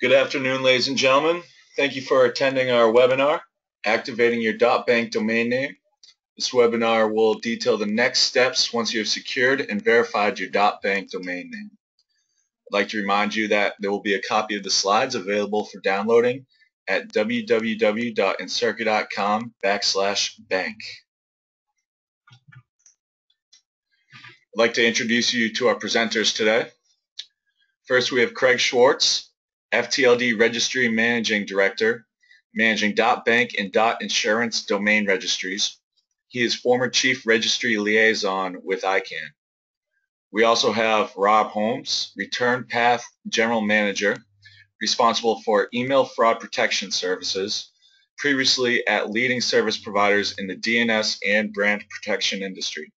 Good afternoon, ladies and gentlemen. Thank you for attending our webinar, Activating Your .bank domain name. This webinar will detail the next steps once you have secured and verified your .bank domain name. I'd like to remind you that there will be a copy of the slides available for downloading at www.encirca.com/bank. I'd like to introduce you to our presenters today. First, we have Craig Schwartz, FTLD Registry Managing Director, managing .bank and .insurance domain registries. He is former Chief Registry Liaison with ICANN. We also have Rob Holmes, Return Path General Manager, responsible for email fraud protection services, previously at leading service providers in the DNS and brand protection industry.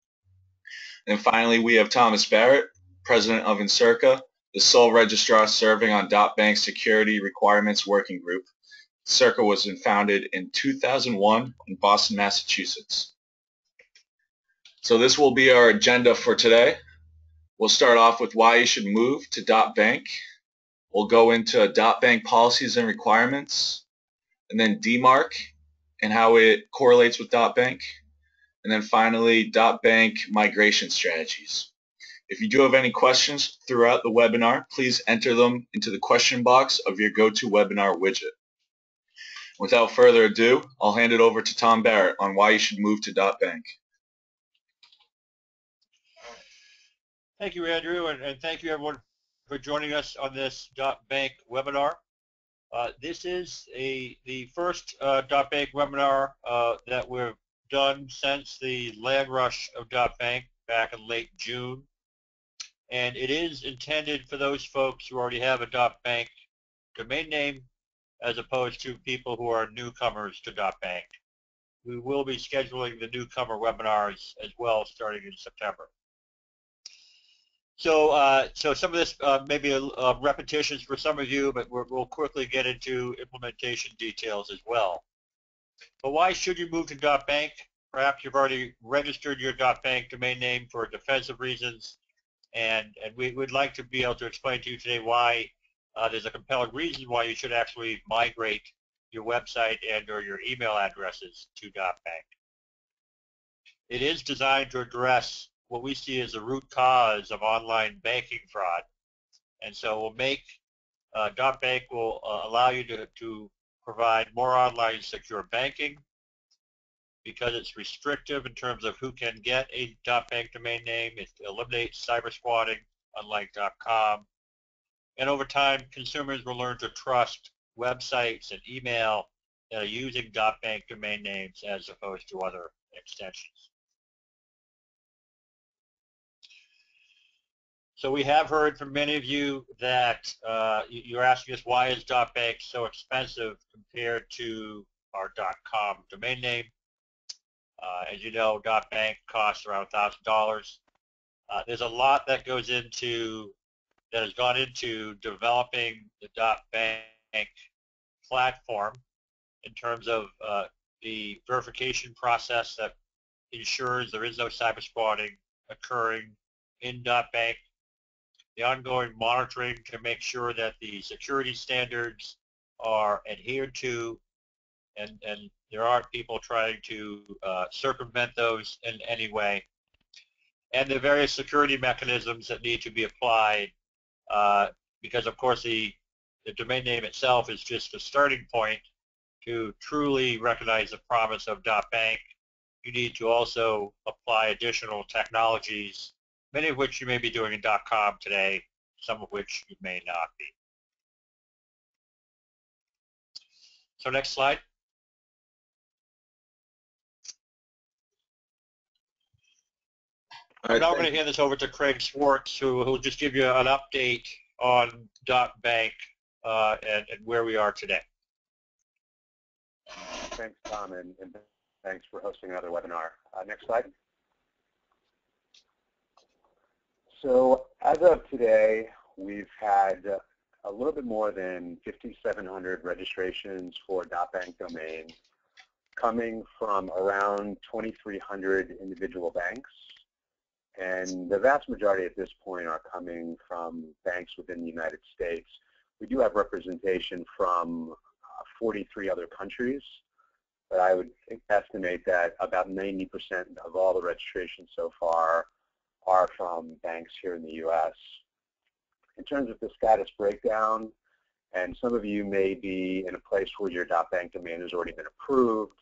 And finally, we have Thomas Barrett, President of Encirca, the sole registrar serving on .bank Security Requirements Working Group. Encirca was founded in 2001 in Boston, Massachusetts. So this will be our agenda for today. We'll start off with why you should move to .bank. We'll go into .bank policies and requirements, and then DMARC and how it correlates with .bank, and then finally .bank migration strategies. If you do have any questions throughout the webinar, please enter them into the question box of your GoToWebinar widget. Without further ado, I'll hand it over to Tom Barrett on why you should move to .bank. Thank you, Andrew, and thank you everyone for joining us on this .bank webinar. This is the first .bank webinar that we've done since the land rush of .bank back in late June. And it is intended for those folks who already have a .bank domain name as opposed to people who are newcomers to .bank. We will be scheduling the newcomer webinars as well starting in September. So some of this may be repetitions for some of you, but we'll quickly get into implementation details as well. But why should you move to .bank? Perhaps you've already registered your .bank domain name for defensive reasons, and we would like to be able to explain to you today why there's a compelling reason why you should actually migrate your website and or your email addresses to .bank. It is designed to address what we see as the root cause of online banking fraud, and so we'll make .bank will allow you to provide more online secure banking because it's restrictive in terms of who can get a .bank domain name. It eliminates cyber squatting, unlike .com. And over time, consumers will learn to trust websites and email that are using .bank domain names as opposed to other extensions. So we have heard from many of you that you're asking us why is .bank so expensive compared to our .com domain name. As you know, .bank costs around $1,000. There's a lot that has gone into developing the .bank platform in terms of the verification process that ensures there is no cyber squatting occurring in .bank, the ongoing monitoring to make sure that the security standards are adhered to, and there aren't people trying to circumvent those in any way, and the various security mechanisms that need to be applied because, of course, the domain name itself is just a starting point. To truly recognize the promise of .bank, you need to also apply additional technologies, many of which you may be doing in .com today, some of which you may not be. So next slide. Now I'm going to hand this over to Craig Schwartz, who will just give you an update on .bank and where we are today. Thanks, Tom, and thanks for hosting another webinar. Next slide. So as of today, we've had a little bit more than 5,700 registrations for .bank domains coming from around 2,300 individual banks. And the vast majority at this point are coming from banks within the United States, We do have representation from 43 other countries, but I would estimate that about 90% of all the registrations so far are from banks here in the U.S. In terms of the status breakdown, and some of you may be in a place where your .bank domain has already been approved,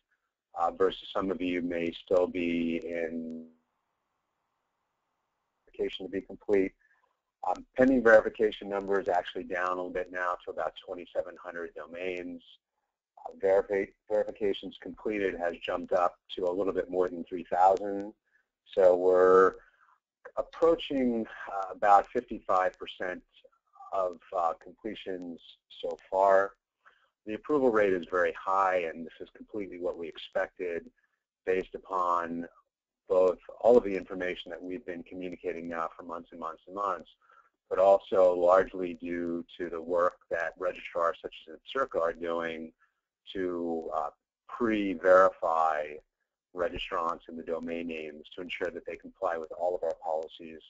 versus some of you may still be in verification to be complete. Pending verification number is actually down a little bit now to about 2,700 domains. Verifications completed has jumped up to a little bit more than 3,000. So we're approaching about 55% of completions so far. The approval rate is very high, and this is completely what we expected based upon both all of the information that we've been communicating now for months and months and months, but also largely due to the work that registrars such as Encirca are doing to pre-verify registrants and the domain names to ensure that they comply with all of our policies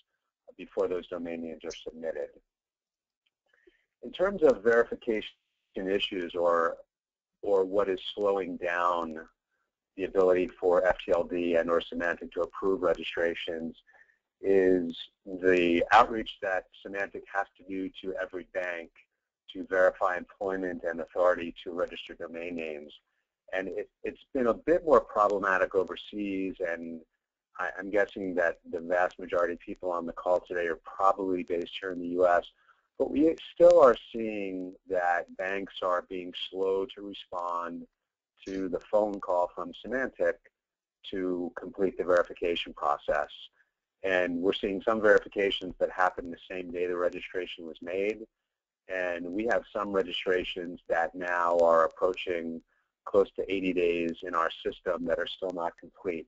before those domain names are submitted. In terms of verification issues or what is slowing down the ability for FTLD and or Symantec to approve registrations is the outreach that Symantec has to do to every bank to verify employment and authority to register domain names. And it's been a bit more problematic overseas, and I'm guessing that the vast majority of people on the call today are probably based here in the U.S., but we still are seeing that banks are being slow to respond to the phone call from Symantec to complete the verification process. And we're seeing some verifications that happen the same day the registration was made, and we have some registrations that now are approaching close to 80 days in our system that are still not complete.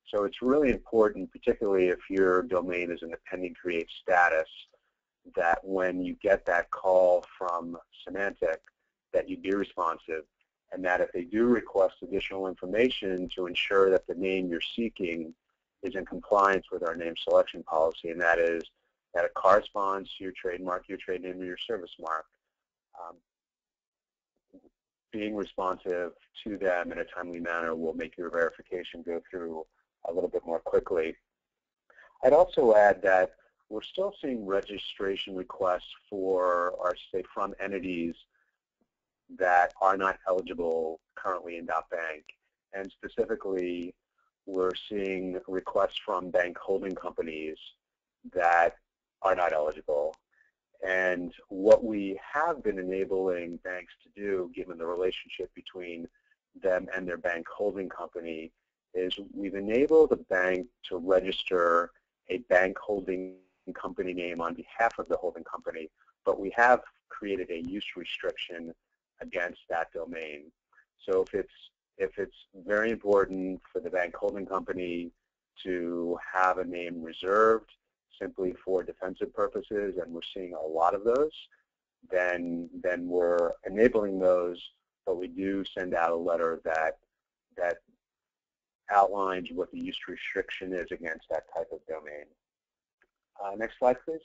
So it's really important, particularly if your domain is in the pending create status, that when you get that call from Symantec, that you be responsive, and that if they do request additional information to ensure that the name you're seeking is in compliance with our name selection policy, and that is that it corresponds to your trademark, your trade name, or your service mark. Being responsive to them in a timely manner will make your verification go through a little bit more quickly. I'd also add that we're still seeing registration requests for, or say, from entities that are not eligible currently in .bank. And specifically, we're seeing requests from bank holding companies that are not eligible. And what we have been enabling banks to do, given the relationship between them and their bank holding company, is we've enabled a bank to register a bank holding company name on behalf of the holding company, but we have created a use restriction against that domain. So if it's very important for the bank holding company to have a name reserved simply for defensive purposes, and we're seeing a lot of those, then we're enabling those, but we do send out a letter that outlines what the use restriction is against that type of domain. Next slide, please.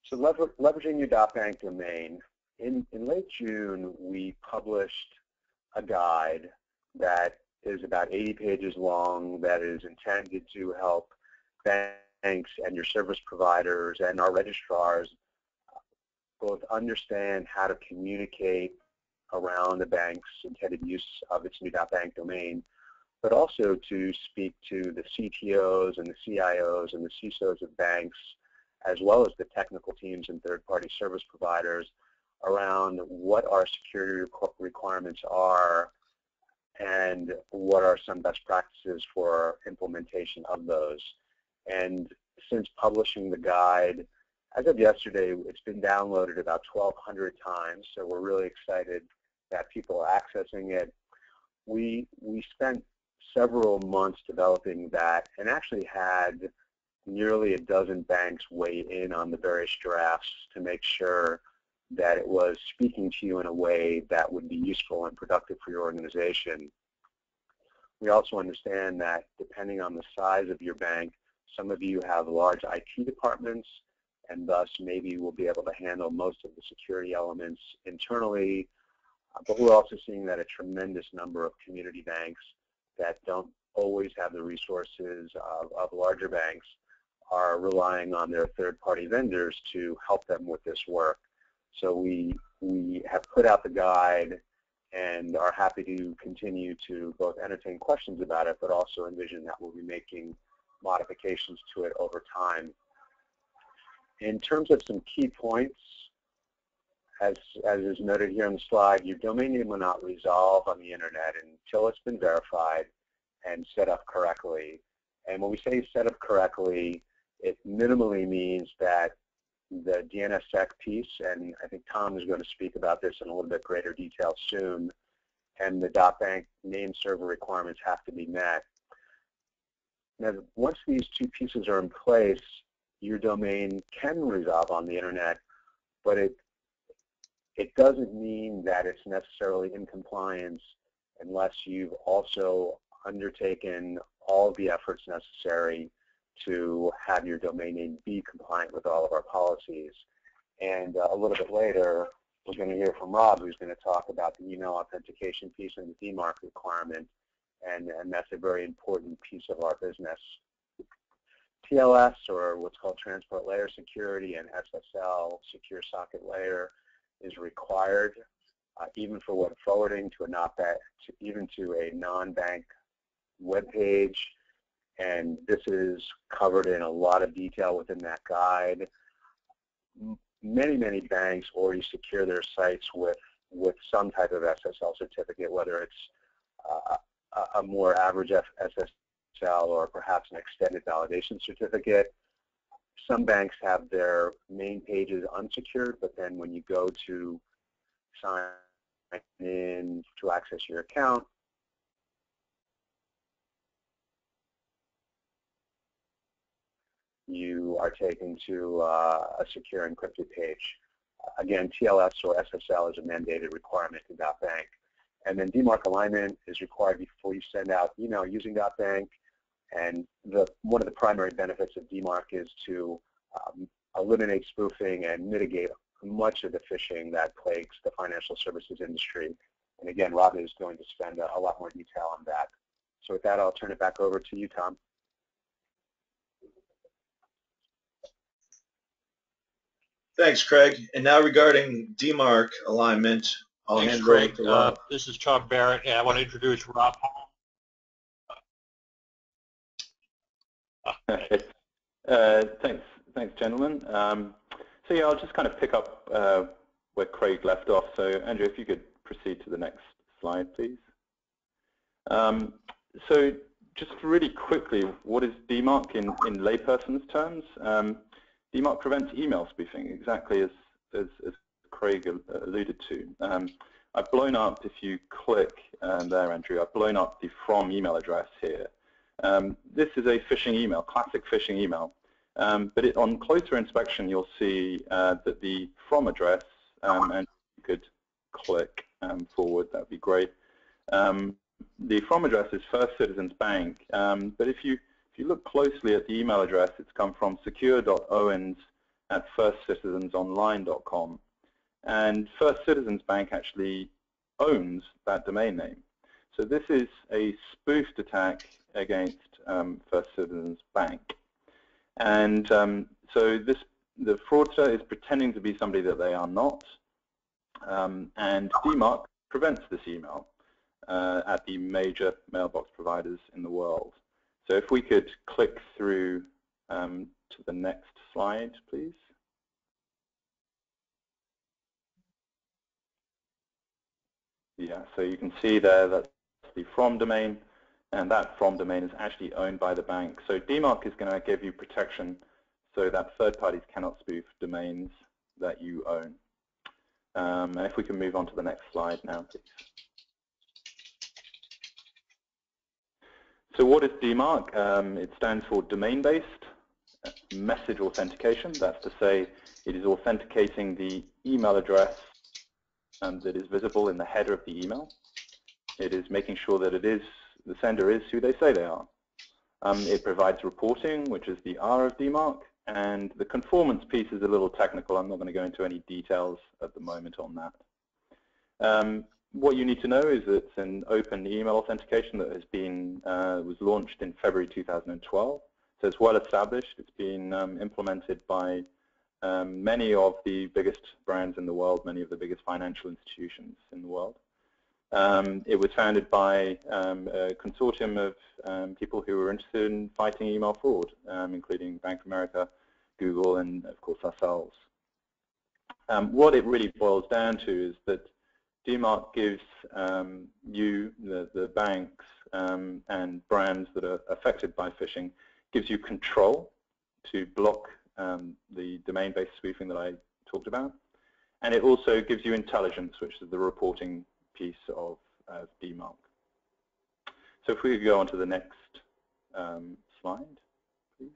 So leveraging your .bank domain, in late June, we published a guide that is about 80 pages long that is intended to help banks and your service providers and our registrars both understand how to communicate around the bank's intended use of its new .bank domain, but also to speak to the CTOs and the CIOs and the CISOs of banks, as well as the technical teams and third-party service providers around what our security requirements are and what are some best practices for implementation of those. And since publishing the guide, as of yesterday, it's been downloaded about 1,200 times, so we're really excited that people are accessing it. We spent several months developing that and actually had nearly a dozen banks weigh in on the various drafts to make sure that it was speaking to you in a way that would be useful and productive for your organization. We also understand that depending on the size of your bank, Some of you have large IT departments, and thus maybe will be able to handle most of the security elements internally. But we're also seeing that a tremendous number of community banks that don't always have the resources of larger banks are relying on their third-party vendors to help them with this work. So we have put out the guide and are happy to continue to both entertain questions about it, but also envision that we'll be making modifications to it over time. In terms of some key points, as is noted here on the slide, your domain name will not resolve on the internet until it's been verified and set up correctly. And when we say set up correctly, it minimally means that the DNSSEC piece, and I think Tom is going to speak about this in a little bit greater detail soon, and the .bank name server requirements have to be met. Now, once these two pieces are in place, your domain can resolve on the internet, but it doesn't mean that it's necessarily in compliance unless you've also undertaken all the efforts necessary to have your domain name be compliant with all of our policies. And a little bit later, we're going to hear from Rob, who's going to talk about the email authentication piece and the DMARC requirement, and that's a very important piece of our business. TLS, or what's called Transport Layer Security, and SSL, Secure Socket Layer, is required even for web forwarding to even to a non-bank web page. And this is covered in a lot of detail within that guide. Many banks already secure their sites with some type of SSL certificate, whether it's a more average SSL or perhaps an extended validation certificate. Some banks have their main pages unsecured, but then when you go to sign in to access your account, you are taken to a secure encrypted page. Again, TLS or SSL is a mandated requirement in .bank. And then DMARC alignment is required before you send out email using .bank. And one of the primary benefits of DMARC is to eliminate spoofing and mitigate much of the phishing that plagues the financial services industry. And again, Rob is going to spend a lot more detail on that. So with that, I'll turn it back over to you, Tom. Thanks, Craig. And now regarding DMARC alignment, I'll hand it over to Rob. This is Tom Barrett, and I want to introduce Rob Hall. Thanks, gentlemen. So yeah, I'll just kind of pick up where Craig left off. So Andrew, if you could proceed to the next slide, please. So just really quickly, what is DMARC in layperson's terms? DMARC prevents email spoofing, exactly as Craig alluded to. I've blown up, if you click there, Andrew, I've blown up the from email address here. This is a phishing email, classic phishing email. But on closer inspection, you'll see that the from address, and you could click forward, that would be great. The from address is First Citizens Bank, but if you look closely at the email address, it's come from secure.owens@firstcitizensonline.com. And First Citizens Bank actually owns that domain name. So this is a spoofed attack against First Citizens Bank. And so the fraudster is pretending to be somebody that they are not. And DMARC prevents this email at the major mailbox providers in the world. So if we could click through to the next slide, please. Yeah, so you can see there that's the from domain, and that from domain is actually owned by the bank. So DMARC is going to give you protection so that third parties cannot spoof domains that you own. And if we can move on to the next slide now, please. So what is DMARC? It stands for domain-based message authentication. That's to say it is authenticating the email address that is visible in the header of the email. It is making sure that the sender is who they say they are. It provides reporting, which is the R of DMARC, and the conformance piece is a little technical. I'm not going to go into any details at the moment on that. What you need to know is that it's an open email authentication that has been was launched in February 2012. So it's well established. It's been implemented by many of the biggest brands in the world, many of the biggest financial institutions in the world. It was founded by a consortium of people who were interested in fighting email fraud, including Bank of America, Google, and of course ourselves. What it really boils down to is that DMARC gives you, the banks and brands that are affected by phishing, gives you control to block the domain-based spoofing that I talked about. And it also gives you intelligence, which is the reporting piece of DMARC. So if we could go on to the next slide, please.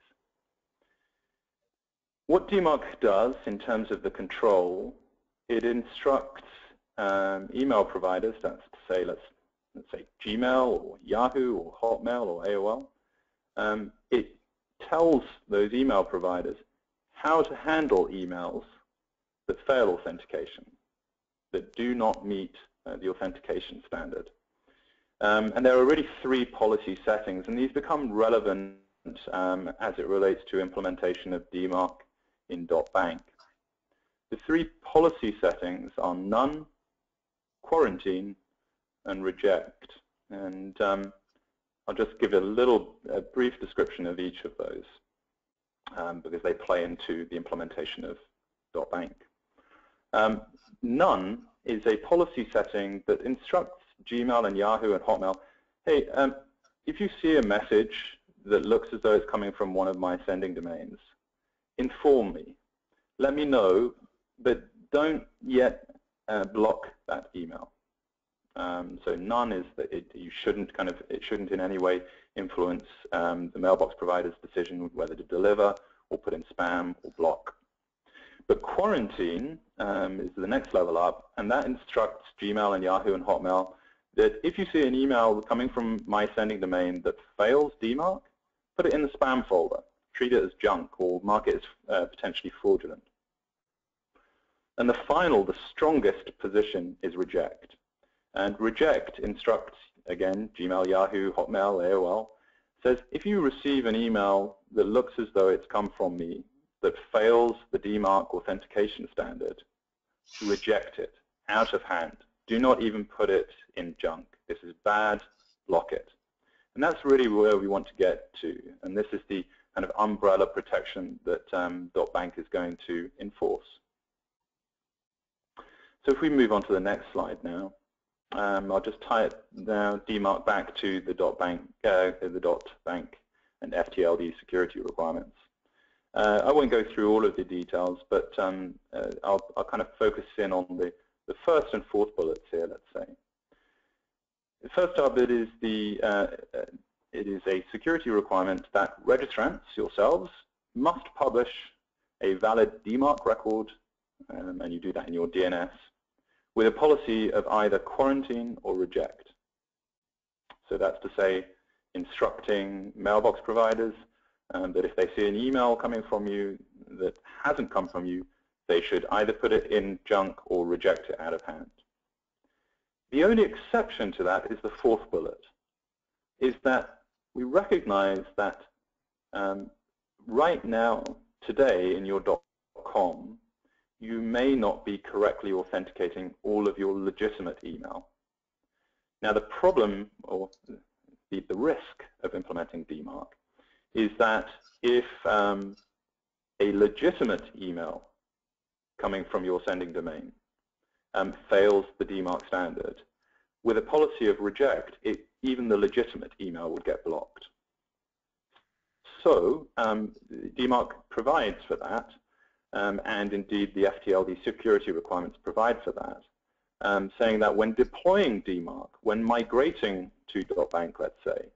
What DMARC does in terms of the control, it instructs email providers, that's to say, let's say Gmail or Yahoo or Hotmail or AOL. It tells those email providers how to handle emails that fail authentication, that do not meet the authentication standard. And there are really 3 policy settings, and these become relevant as it relates to implementation of DMARC in .bank. The 3 policy settings are none, quarantine, and reject. And I'll just give a brief description of each of those because they play into the implementation of .bank. None is a policy setting that instructs Gmail and Yahoo and Hotmail, hey, if you see a message that looks as though it's coming from one of my sending domains, inform me. Let me know, but don't yet block that email. So none is that it shouldn't in any way influence the mailbox provider's decision whether to deliver or put in spam or block. But quarantine is the next level up, and that instructs Gmail and Yahoo and Hotmail that if you see an email coming from my sending domain that fails DMARC, put it in the spam folder, treat it as junk, or mark it as potentially fraudulent. And the strongest position is reject. And reject instructs, again, Gmail, Yahoo, Hotmail, AOL, says if you receive an email that looks as though it's come from me, that fails the DMARC authentication standard, reject it, out of hand. Do not even put it in junk. This is bad, block it. And that's really where we want to get to. And this is the kind of umbrella protection that .bank is going to enforce. So if we move on to the next slide now, I'll just tie it now, DMARC back to the .bank and FTLD security requirements. I won't go through all of the details, but I'll kind of focus in on the first and fourth bullets here, let's say. The first up, it is a security requirement that registrants yourselves must publish a valid DMARC record, and you do that in your DNS, with a policy of either quarantine or reject. So that's to say, instructing mailbox providers that if they see an email coming from you that hasn't come from you, they should either put it in junk or reject it out of hand. The only exception to that is the fourth bullet, is that we recognize that right now, today, in your .com, you may not be correctly authenticating all of your legitimate email. Now the problem, or the risk of implementing DMARC, is that if a legitimate email coming from your sending domain fails the DMARC standard, with a policy of reject, even the legitimate email would get blocked. So DMARC provides for that, and indeed the FTLD security requirements provide for that, saying that when deploying DMARC, when migrating to .bank, let's say,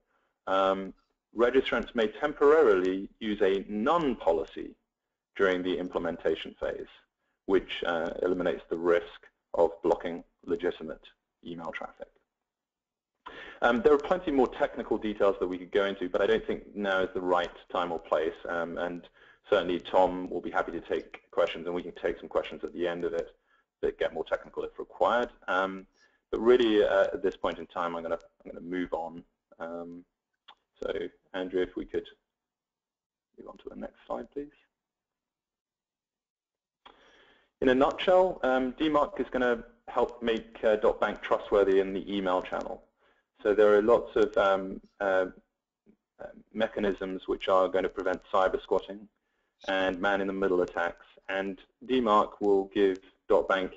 registrants may temporarily use a none policy during the implementation phase, which eliminates the risk of blocking legitimate email traffic. There are plenty more technical details that we could go into, but I don't think now is the right time or place. And certainly Tom will be happy to take questions, and we can take some questions at the end of it that get more technical if required. But really, at this point in time, I'm going to move on. So, Andrew, if we could move on to the next slide, please. In a nutshell, DMARC is going to help make .bank trustworthy in the email channel. So there are lots of mechanisms which are going to prevent cyber squatting and man-in-the-middle attacks. And DMARC will give .bank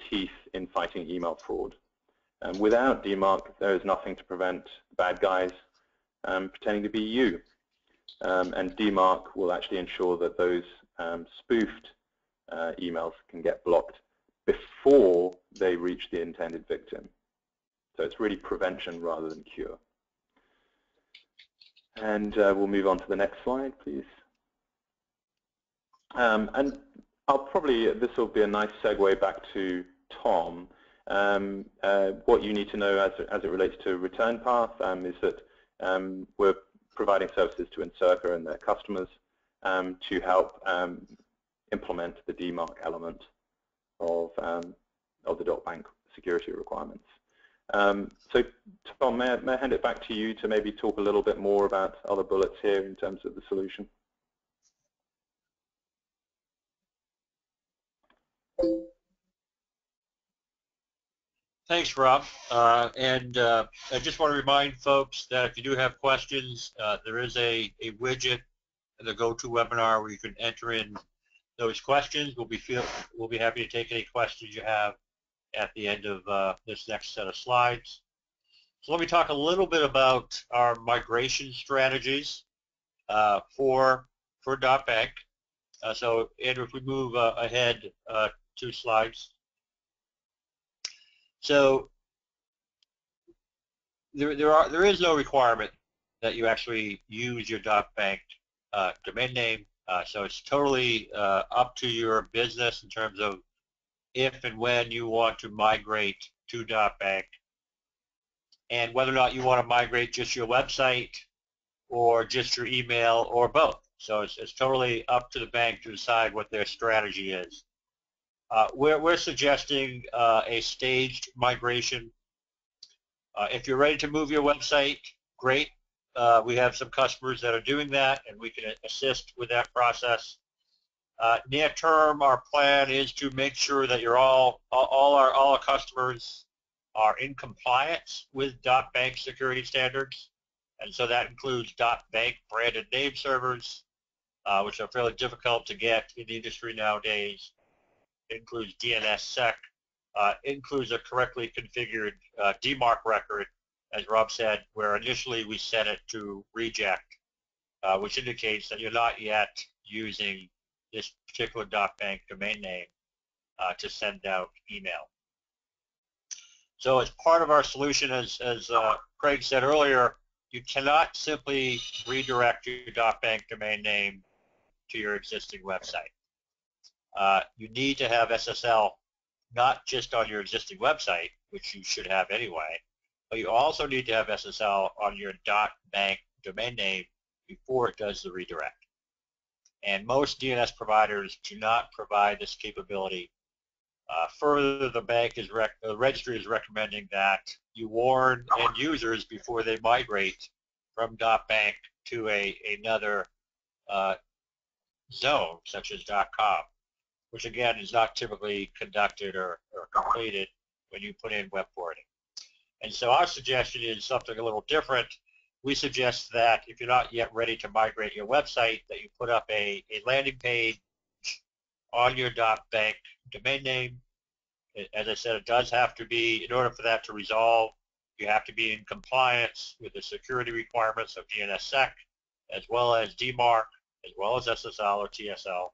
teeth in fighting email fraud. Without DMARC, there is nothing to prevent bad guys pretending to be you. And DMARC will actually ensure that those spoofed emails can get blocked before they reach the intended victim. So it's really prevention rather than cure. And we'll move on to the next slide, please. And I'll probably, this will be a nice segue back to Tom. What you need to know as it relates to return path is that we're providing services to Encirca and their customers to help implement the DMARC element of the .bank security requirements. So Tom, may I hand it back to you to maybe talk a little bit more about other bullets here in terms of the solution? Thanks, Rob. And I just want to remind folks that if you do have questions, there is a widget in the GoToWebinar where you can enter in those questions. We'll be happy to take any questions you have at the end of this next set of slides. So let me talk a little bit about our migration strategies for .bank. So Andrew, if we move ahead 2 slides. So there is no requirement that you actually use your .bank domain name. So it's totally up to your business in terms of if and when you want to migrate to .bank, and whether or not you want to migrate just your website or just your email or both. So it's totally up to the bank to decide what their strategy is. We're suggesting a staged migration. If you're ready to move your website, great. We have some customers that are doing that, and we can assist with that process. Near term, our plan is to make sure that all our customers are in compliance with .bank security standards, and so that includes .bank branded name servers, which are fairly difficult to get in the industry nowadays. It includes DNSSEC, includes a correctly configured DMARC record, as Rob said, where initially we set it to reject, which indicates that you're not yet using this particular .bank domain name to send out email. So as part of our solution, as Craig said earlier, you cannot simply redirect your .bank domain name to your existing website. You need to have SSL not just on your existing website, which you should have anyway, but you also need to have SSL on your .bank domain name before it does the redirect. And most DNS providers do not provide this capability. Further, the registry is recommending that you warn end users before they migrate from .bank to another zone, such as .com, which again is not typically conducted or completed when you put in web forwarding. And so our suggestion is something a little different. We suggest that if you're not yet ready to migrate your website, that you put up a landing page on your .bank domain name. As I said, it does have to be, in order for that to resolve, you have to be in compliance with the security requirements of DNSSEC, as well as DMARC, as well as SSL or TSL.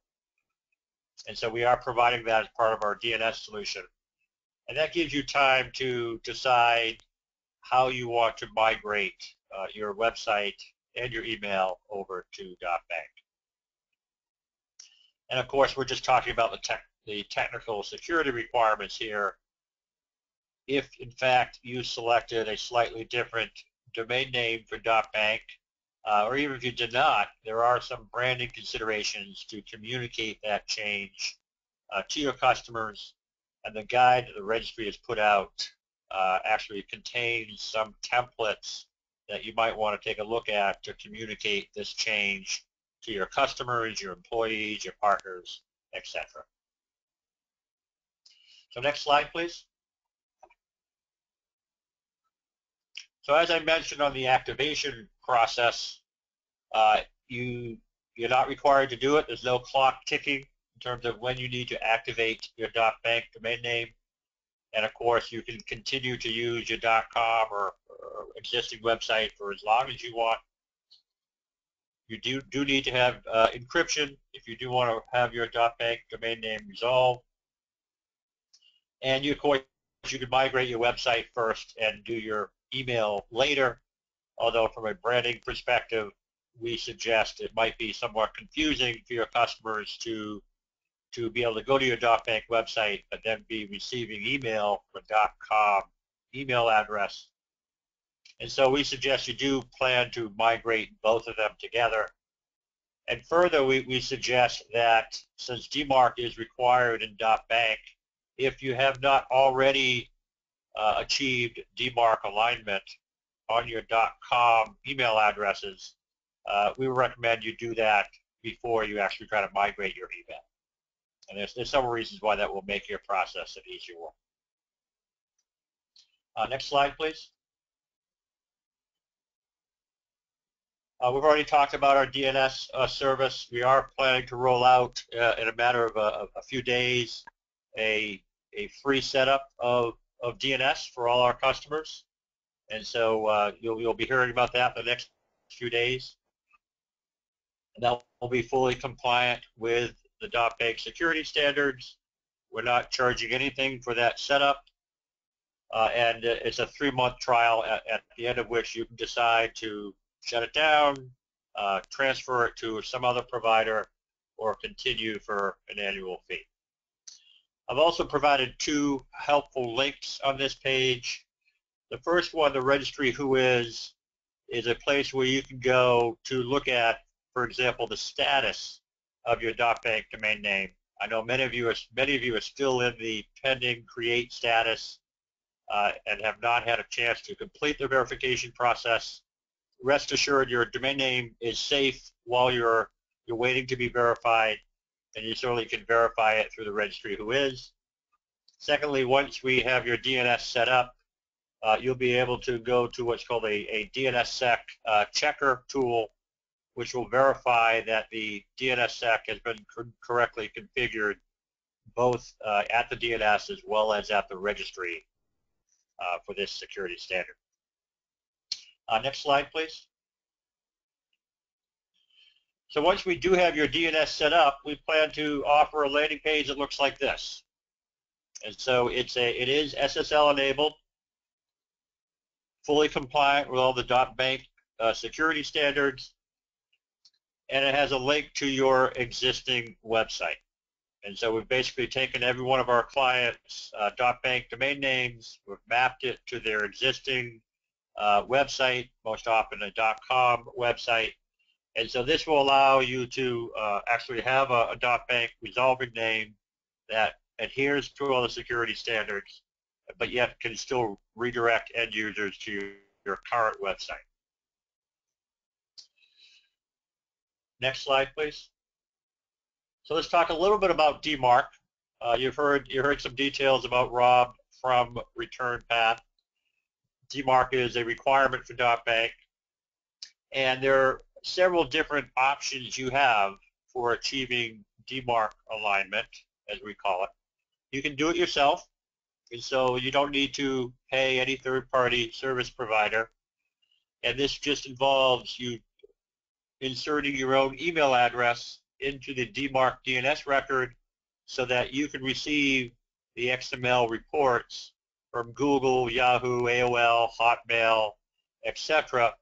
And so we are providing that as part of our DNS solution. And that gives you time to decide how you want to migrate your website and your email over to .bank. And of course, we're just talking about the technical security requirements here. if in fact you selected a slightly different domain name for .bank, or even if you did not, there are some branding considerations to communicate that change to your customers, and the guide that the registry has put out actually contains some templates that you might want to take a look at to communicate this change to your customers, your employees, your partners, etc. So next slide, please. So as I mentioned on the activation process, you're not required to do it. There's no clock ticking in terms of when you need to activate your .bank domain name. And of course, you can continue to use your .com or existing website for as long as you want. You do need to have encryption if you do want to have your .bank domain name resolved. And of course, you can migrate your website first and do your email later. Although from a branding perspective, we suggest it might be somewhat confusing for your customers to be able to go to your .bank website but then be receiving email from a .com email address. And so we suggest you do plan to migrate both of them together. And further, we suggest that since DMARC is required in .bank, if you have not already achieved DMARC alignment on your .com email addresses, we would recommend you do that before you actually try to migrate your email. And there's several reasons why that will make your process an easier one. Next slide, please. We've already talked about our DNS service. We are planning to roll out in a matter of a few days a free setup of DNS for all our customers. And so you'll be hearing about that in the next few days. And that will be fully compliant with the .bank security standards. We're not charging anything for that setup. And it's a 3-month trial at the end of which you can decide to shut it down, transfer it to some other provider, or continue for an annual fee. I've also provided 2 helpful links on this page. The first one, the registry Whois, is a place where you can go to look at, for example, the status of your .bank domain name. I know many of you are still in the pending create status and have not had a chance to complete the verification process. Rest assured, your domain name is safe while you're waiting to be verified, and you certainly can verify it through the registry Whois. Secondly, once we have your DNS set up, you'll be able to go to what's called a DNSSEC checker tool, which will verify that the DNSSEC has been correctly configured both at the DNS as well as at the registry for this security standard. Next slide, please. So once we do have your DNS set up, we plan to offer a landing page that looks like this. And so it is SSL enabled, fully compliant with all the .bank security standards, and it has a link to your existing website. And so we've basically taken every one of our clients' .bank domain names, we've mapped it to their existing website, most often a .com website. And so this will allow you to actually have a .bank resolving name that adheres to all the security standards, but yet can still redirect end users to your current website. Next slide, please. So let's talk a little bit about DMARC. You heard some details about Rob from ReturnPath. DMARC is a requirement for .bank, and there are several different options you have for achieving DMARC alignment, as we call it. You can do it yourself, and so you don't need to pay any third-party service provider, and this just involves you inserting your own email address into the DMARC DNS record so that you can receive the XML reports from Google, Yahoo, AOL, Hotmail, etc.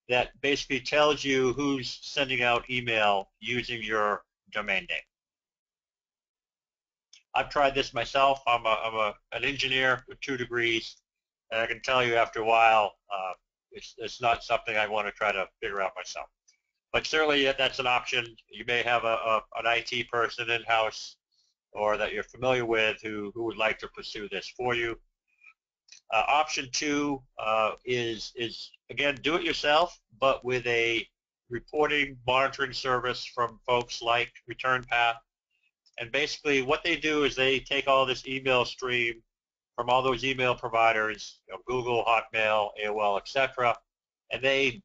that basically tells you who's sending out email using your domain name. I've tried this myself. I'm an engineer with 2 degrees, and I can tell you after a while, it's not something I want to try to figure out myself. But certainly that's an option. You may have an IT person in-house or that you're familiar with who would like to pursue this for you. Option 2 is again, do it yourself, but with a reporting monitoring service from folks like ReturnPath. And basically what they do is they take all this email stream from all those email providers, Google, Hotmail, AOL, etc., and they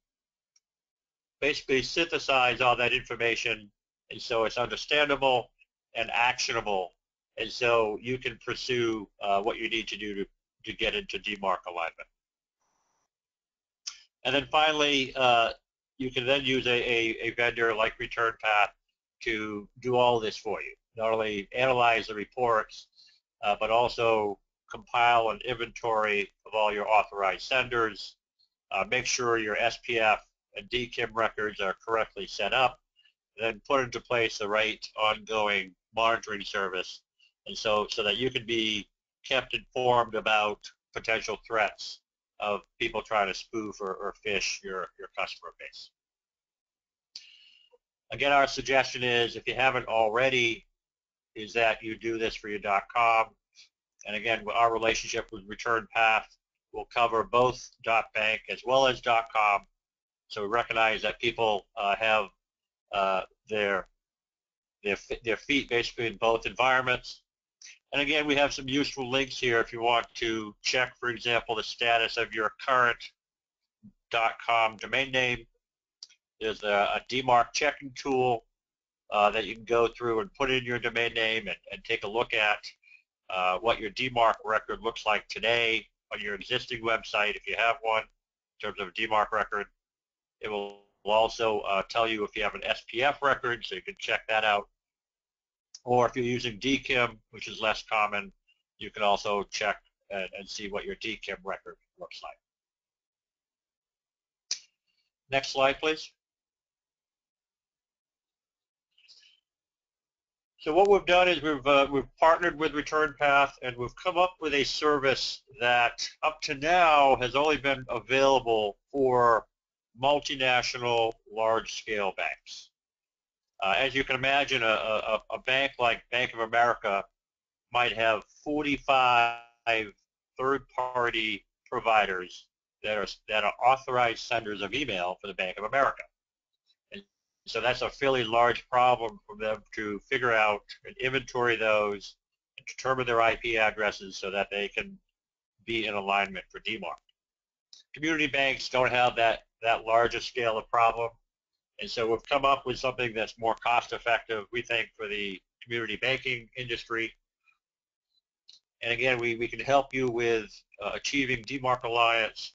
basically synthesize all that information, and so it's understandable and actionable, and so you can pursue what you need to do to get into DMARC alignment. And then finally, you can then use a vendor like ReturnPath to do all this for you. Not only analyze the reports, but also compile an inventory of all your authorized senders, make sure your SPF and DKIM records are correctly set up, then put into place the right ongoing monitoring service, and so that you can be kept informed about potential threats of people trying to spoof or phish your customer base. Again, our suggestion is, if you haven't already, is that you do this for your .com. And again, our relationship with ReturnPath will cover both .bank as well as .com. So we recognize that people have their feet basically in both environments. And again, we have some useful links here if you want to check, for example, the status of your current .com domain name. There's a DMARC checking tool that you can go through and put in your domain name and take a look at what your DMARC record looks like today on your existing website, if you have one, in terms of a DMARC record. It will also tell you if you have an SPF record, so you can check that out. Or if you're using DKIM, which is less common, you can also check and see what your DKIM record looks like. Next slide, please. So what we've done is we've partnered with ReturnPath, and we've come up with a service that up to now has only been available for multinational large-scale banks. As you can imagine, a bank like Bank of America might have 45 third-party providers that are authorized senders of email for the Bank of America. And so that's a fairly large problem for them to figure out and inventory those and determine their IP addresses so that they can be in alignment for DMARC. Community banks don't have that larger scale of problem. And so we've come up with something that's more cost-effective, we think, for the community banking industry. And again, we can help you with achieving DMARC alignment,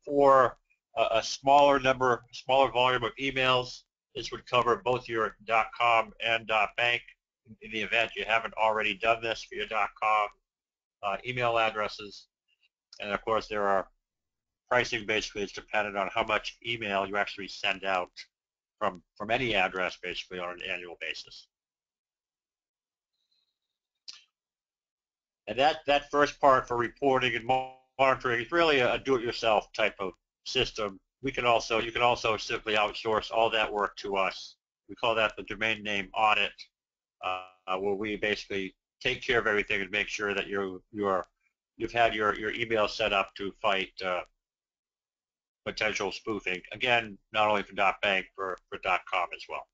for a smaller volume of emails. This would cover both your .com and .bank in the event you haven't already done this for your .com email addresses. And of course, there are pricing basically is dependent on how much email you actually send out from any address basically on an annual basis. And that first part for reporting and monitoring is really a do-it-yourself type of system. You can also simply outsource all that work to us. We call that the domain name audit, where we basically take care of everything and make sure that you've had your email set up to fight potential spoofing. Again, not only for .bank, for .com as well.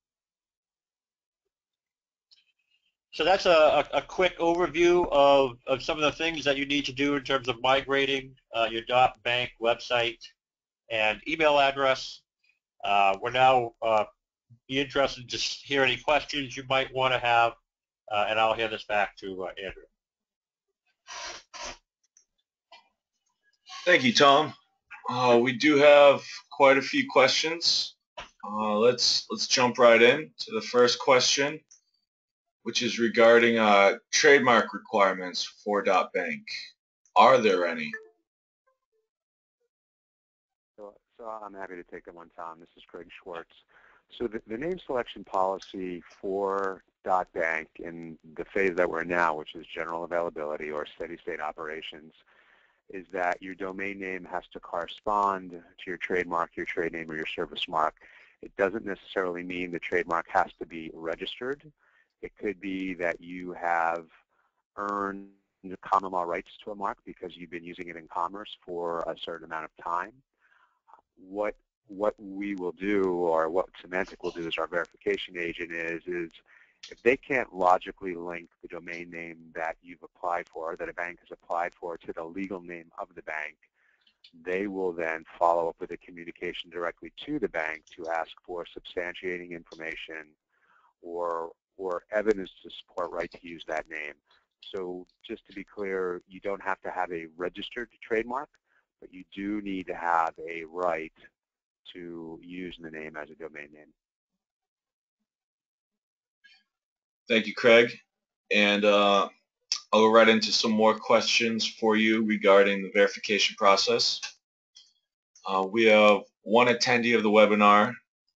So that's a quick overview of some of the things that you need to do in terms of migrating your .bank website and email address. We're now be interested to hear any questions you might want to have, and I'll hand this back to Andrew. Thank you, Tom. We do have quite a few questions. Let's jump right in to the first question, which is regarding trademark requirements for .bank. Are there any? So I'm happy to take that one, Tom. This is Craig Schwartz. So the name selection policy for .bank in the phase that we're in now, which is general availability or steady state operations, is that your domain name has to correspond to your trademark, your trade name, or your service mark. It doesn't necessarily mean the trademark has to be registered. It could be that you have earned common law rights to a mark because you've been using it in commerce for a certain amount of time. What we will do, or what Symantec will do as our verification agent is if they can't logically link the domain name that you've applied for, that a bank has applied for, to the legal name of the bank, they will then follow up with a communication directly to the bank to ask for substantiating information or evidence to support right to use that name. So just to be clear, you don't have to have a registered trademark, but you do need to have a right to use the name as a domain name. Thank you, Craig. And I'll go right into some more questions for you regarding the verification process. We have one attendee of the webinar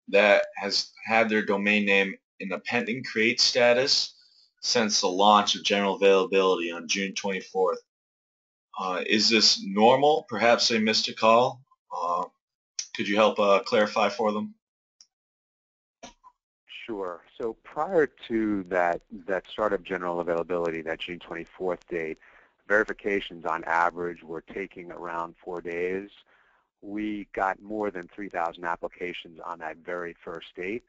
that has had their domain name in the pending create status since the launch of general availability on June 24th. Is this normal? Perhaps they missed a call. Could you help clarify for them? Sure. So prior to that start of general availability, that June 24th date, verifications on average were taking around 4 days. We got more than 3,000 applications on that very first date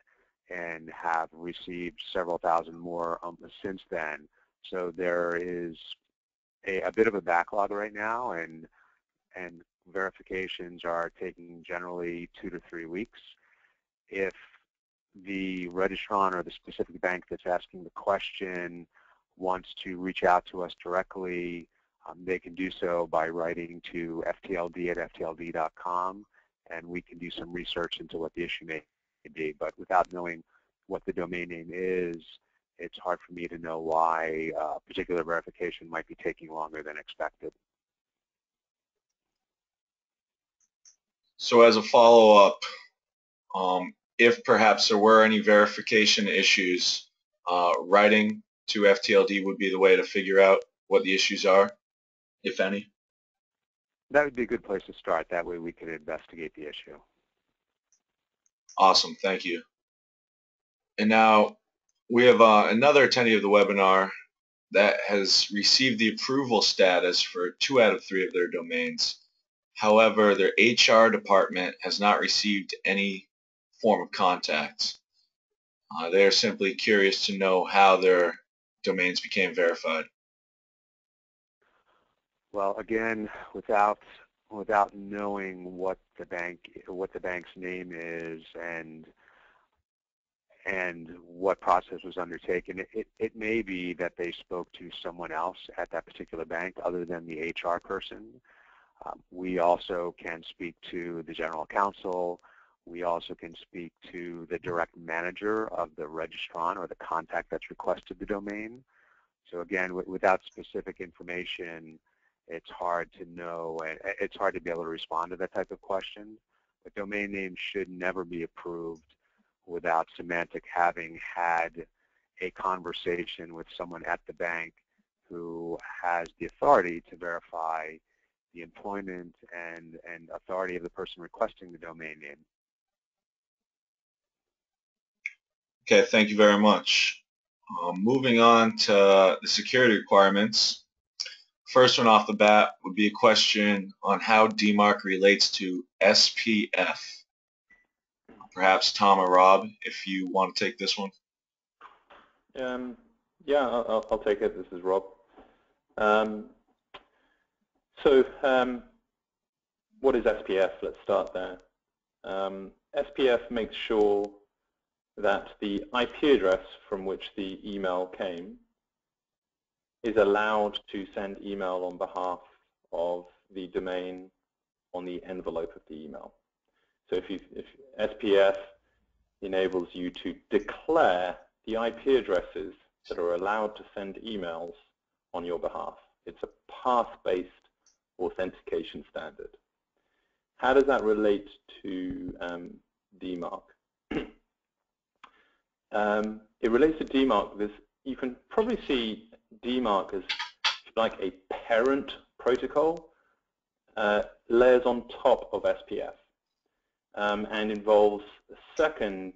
and have received several thousand more since then. So there is a bit of a backlog right now, and verifications are taking generally 2 to 3 weeks. If the registrant or the specific bank that's asking the question wants to reach out to us directly, they can do so by writing to ftld@ftld.com, and we can do some research into what the issue may be. But without knowing what the domain name is, it's hard for me to know why a particular verification might be taking longer than expected. So as a follow-up, if perhaps there were any verification issues, writing to FTLD would be the way to figure out what the issues are, if any? That would be a good place to start. That way we could investigate the issue. Awesome, thank you. And now we have another attendee of the webinar that has received the approval status for 2 out of 3 of their domains. However, their HR department has not received any form of contact. They are simply curious to know how their domains became verified. Well, again, without knowing what the bank's name is and what process was undertaken, it may be that they spoke to someone else at that particular bank other than the HR person. We also can speak to the general counsel. We also can speak to the direct manager of the registrant or the contact that's requested the domain. So again, without specific information, it's hard to know, and it's hard to be able to respond to that type of question. But domain names should never be approved without Symantec having had a conversation with someone at the bank who has the authority to verify the employment and authority of the person requesting the domain name. Okay, thank you very much. Moving on to the security requirements. First one off the bat would be a question on how DMARC relates to SPF. Perhaps Tom or Rob, if you want to take this one. Yeah, I'll take it. This is Rob. What is SPF? Let's start there. SPF makes sure that the IP address from which the email came is allowed to send email on behalf of the domain on the envelope of the email. So if SPF enables you to declare the IP addresses that are allowed to send emails on your behalf. It's a path-based authentication standard. How does that relate to DMARC? It relates to DMARC because you can probably see DMARC as like a parent protocol, layers on top of SPF, and involves a second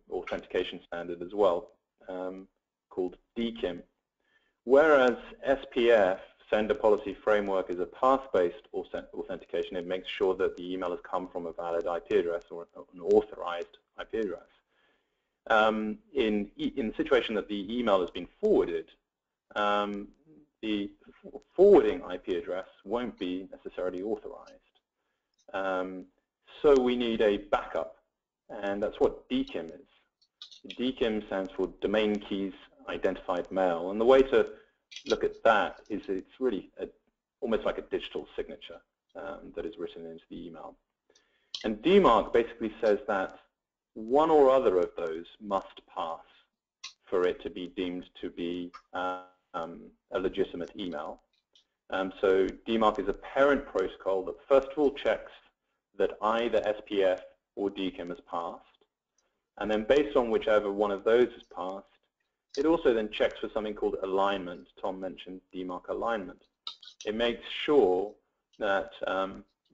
authentication standard as well, called DKIM. Whereas SPF, Sender Policy Framework, is a path-based authentication. It makes sure that the email has come from a valid IP address or an authorized IP address. In the situation that the email has been forwarded, the forwarding IP address won't be necessarily authorized. So we need a backup, and that's what DKIM is. DKIM stands for Domain Keys Identified Mail, and the way to look at that is it's really almost like a digital signature that is written into the email. And DMARC basically says that one or other of those must pass for it to be deemed to be a legitimate email. So DMARC is a parent protocol that first of all checks that either SPF or DKIM has passed, and then based on whichever one of those has passed, it also then checks for something called alignment. Tom mentioned DMARC alignment. It makes sure that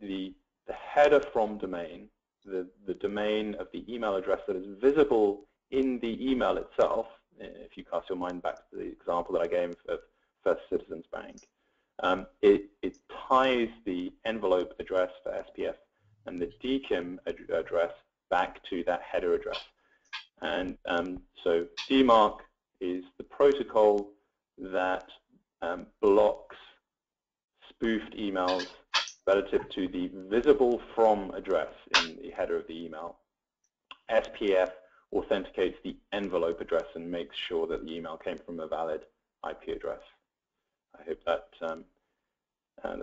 the header from domain, the domain of the email address that is visible in the email itself, if you cast your mind back to the example that I gave of First Citizens Bank, it ties the envelope address for SPF and the DKIM address back to that header address. And so DMARC is the protocol that blocks spoofed emails relative to the visible from address in the header of the email. SPF authenticates the envelope address and makes sure that the email came from a valid IP address. I hope that I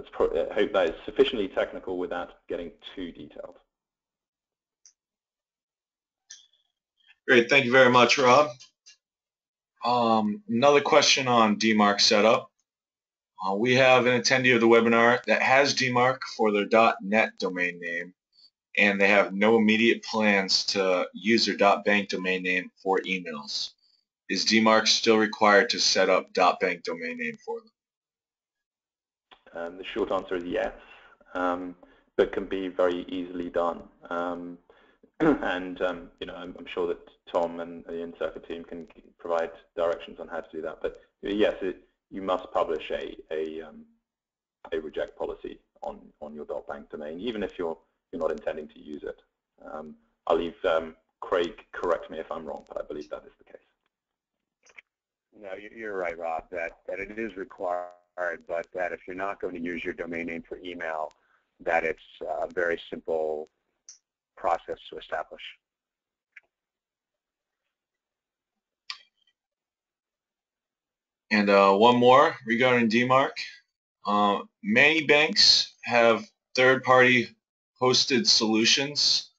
hope that is sufficiently technical without getting too detailed. Great, thank you very much, Rob. Another question on DMARC setup. We have an attendee of the webinar that has DMARC for their .net domain name, and they have no immediate plans to use their .bank domain name for emails. Is DMARC still required to set up .bank domain name for them? The short answer is yes, but can be very easily done. And you know, I'm sure that Tom and the Encirca team can provide directions on how to do that. But yes, you must publish a reject policy on your .bank domain, even if you're not intending to use it. I'll leave Craig correct me if I'm wrong, but I believe that is the case. No, you're right, Rob, that it is required, but that if you're not going to use your domain name for email, that it's a very simple process to establish. And one more regarding DMARC. Many banks have third-party hosted solutions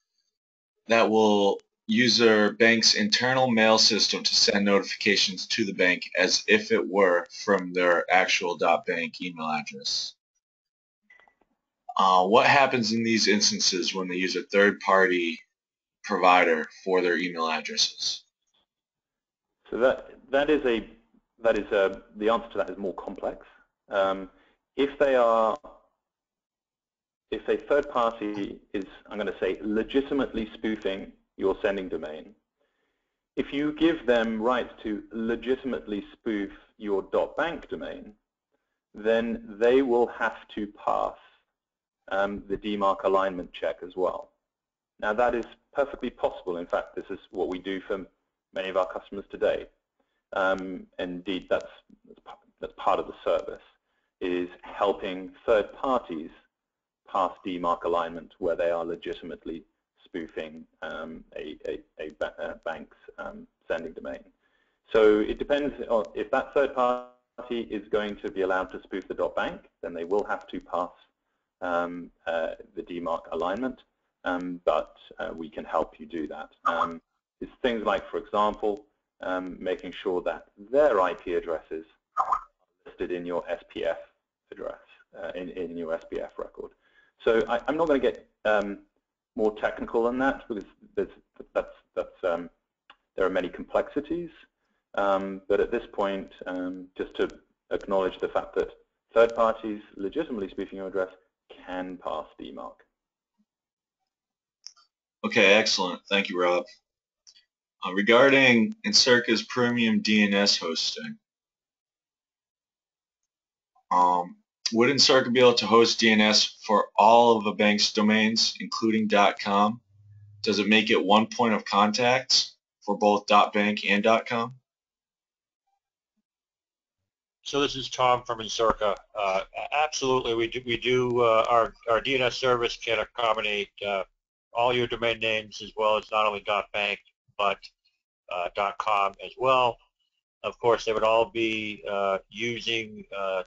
that will use their bank's internal mail system to send notifications to the bank as if it were from their actual .bank email address. What happens in these instances when they use a third-party provider for their email addresses? So the answer to that is more complex. If a third party is, I'm going to say, legitimately spoofing your sending domain, if you give them rights to legitimately spoof your .bank domain, then they will have to pass the DMARC alignment check as well. Now that is perfectly possible. In fact, this is what we do for many of our customers today. Indeed, that's part of the service, is helping third parties pass DMARC alignment where they are legitimately spoofing a bank's sending domain. So it depends on if that third party is going to be allowed to spoof the .bank, then they will have to pass the DMARC alignment, but we can help you do that. It's things like, for example, making sure that their IP addresses are listed in your SPF address, in your SPF record. So I'm not going to get more technical than that, because there are many complexities, but at this point, just to acknowledge the fact that third parties legitimately spoofing your address can pass DMARC. Okay, excellent. Thank you, Rob. Regarding Encirca's premium DNS hosting, would Encirca be able to host DNS for all of a bank's domains, including .com? Does it make it one point of contact for both .bank and .com? So this is Tom from Encirca. Absolutely, we do our DNS service can accommodate all your domain names as well as not only .bank but .com as well. Of course, they would all be using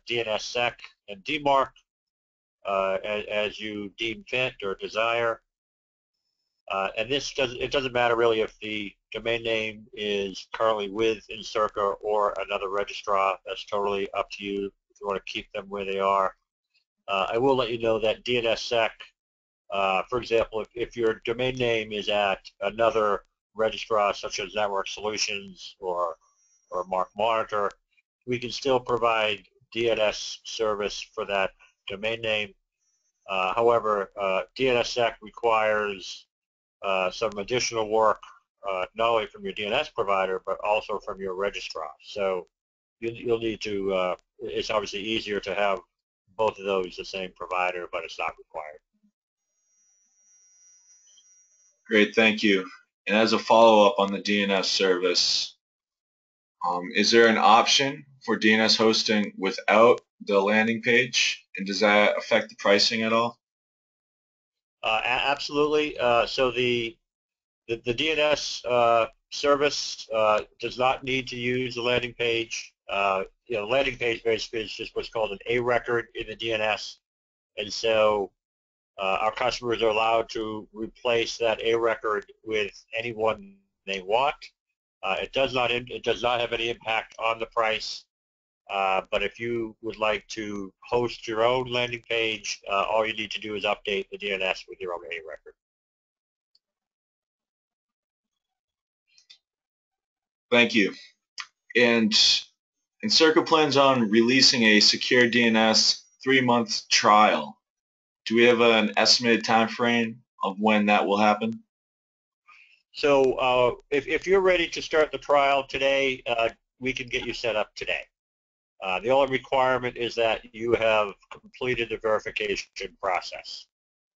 DNSSEC and DMARC as you deem fit or desire. And it doesn't matter really if the domain name is currently with Encirca or another registrar. That's totally up to you if you want to keep them where they are. I will let you know that DNSSEC, for example, if your domain name is at another registrar such as Network Solutions or MarkMonitor, we can still provide DNS service for that domain name. However, DNSSEC requires some additional work, not only from your DNS provider, but also from your registrar. So you'll need to, it's obviously easier to have both of those the same provider, but it's not required. Great, thank you. And as a follow-up on the DNS service, is there an option for DNS hosting without the landing page? And does that affect the pricing at all? Absolutely. So the DNS service does not need to use the landing page. The landing page basically is just what's called an A record in the DNS, and so our customers are allowed to replace that A record with anyone they want. It does not have any impact on the price. But if you would like to host your own landing page, all you need to do is update the DNS with your own A record. Thank you. And Encirca plans on releasing a secure DNS 3-month trial. Do we have an estimated time frame of when that will happen? So if you're ready to start the trial today, we can get you set up today. The only requirement is that you have completed the verification process.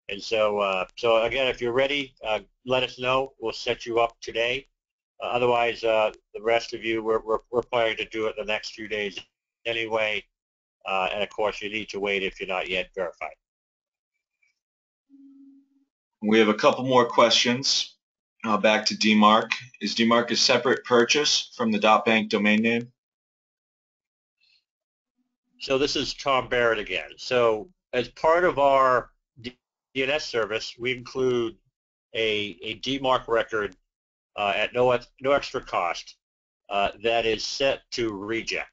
And so, so again, if you're ready, let us know. We'll set you up today. Otherwise, the rest of you, we're planning to do it the next few days anyway. And of course, you need to wait if you're not yet verified. We have a couple more questions. Back to DMARC. Is DMARC a separate purchase from the .bank domain name? So this is Tom Barrett again. So as part of our DNS service, we include a DMARC record at no extra cost that is set to reject.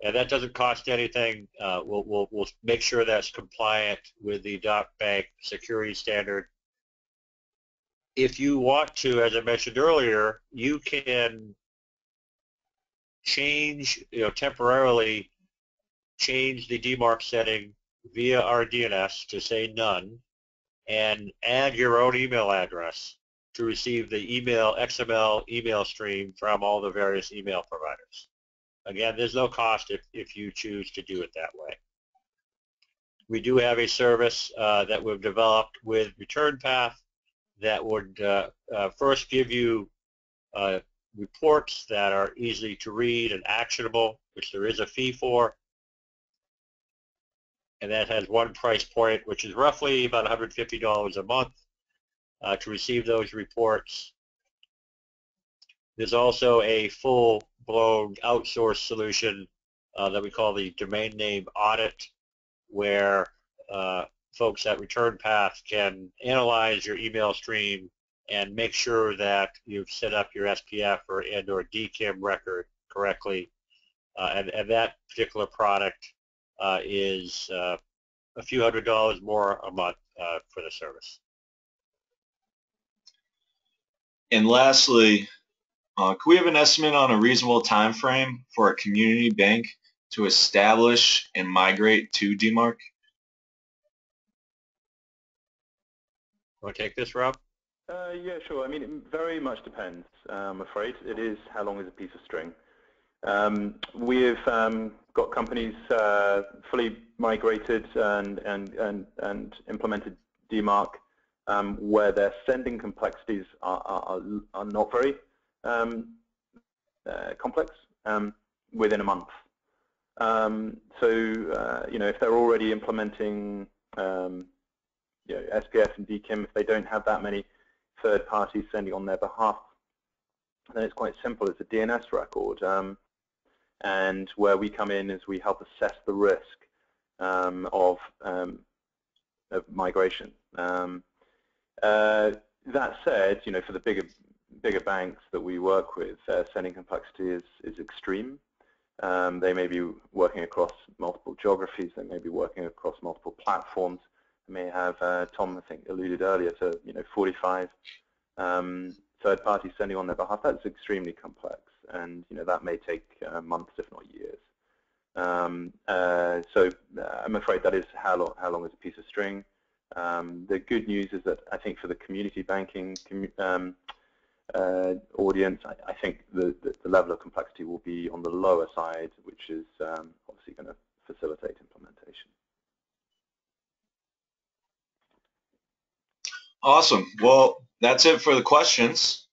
And that doesn't cost anything. We'll make sure that's compliant with the .bank security standard. If you want to, as I mentioned earlier, you can change, temporarily change the DMARC setting via our DNS to say none, and add your own email address to receive the XML email stream from all the various email providers. Again, there's no cost if you choose to do it that way. We do have a service that we've developed with ReturnPath that would first give you reports that are easy to read and actionable, which there is a fee for. And that has one price point, which is roughly about $150 a month to receive those reports. There's also a full-blown outsourced solution that we call the domain name audit, where folks at ReturnPath can analyze your email stream and make sure that you've set up your SPF or DKIM record correctly. And that particular product is a few $100s more a month for the service. And lastly, Could we have an estimate on a reasonable time frame for a community bank to establish and migrate to DMARC? Want to take this, Rob? Yeah, sure. I mean, it very much depends, I'm afraid. It is how long is a piece of string. We've got companies fully migrated and implemented DMARC where their sending complexities are not very complex within a month. If they're already implementing SPF and DKIM, if they don't have that many third parties sending on their behalf, then it's quite simple. It's a DNS record. And where we come in is we help assess the risk of migration. That said, for the bigger banks that we work with, sending complexity is extreme. They may be working across multiple geographies. They may be working across multiple platforms. They may have, Tom, I think, alluded earlier to 45 third parties sending on their behalf. That's extremely complex, and that may take months, if not years. So I'm afraid that is how long is a piece of string. The good news is that I think for the community banking audience, I think the level of complexity will be on the lower side, which is obviously going to facilitate implementation. Awesome. Well, that's it for the questions.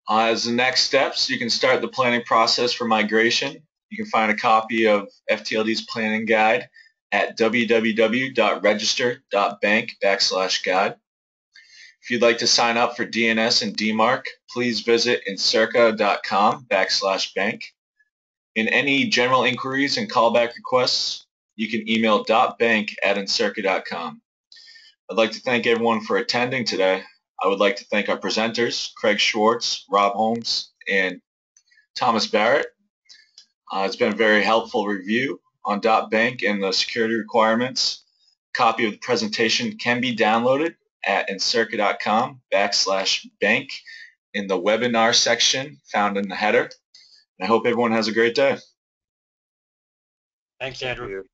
As the next steps, you can start the planning process for migration. You can find a copy of FTLD's planning guide at www.register.bank/guide. If you'd like to sign up for DNS and DMARC, please visit encirca.com/bank. In any general inquiries and callback requests, you can email .bank@encirca.com. I'd like to thank everyone for attending today. I would like to thank our presenters, Craig Schwartz, Rob Holmes, and Thomas Barrett. It's been a very helpful review on .bank and the security requirements. A copy of the presentation can be downloaded at encirca.com/bank in the webinar section found in the header. I hope everyone has a great day. Thanks, Andrew. Thank you.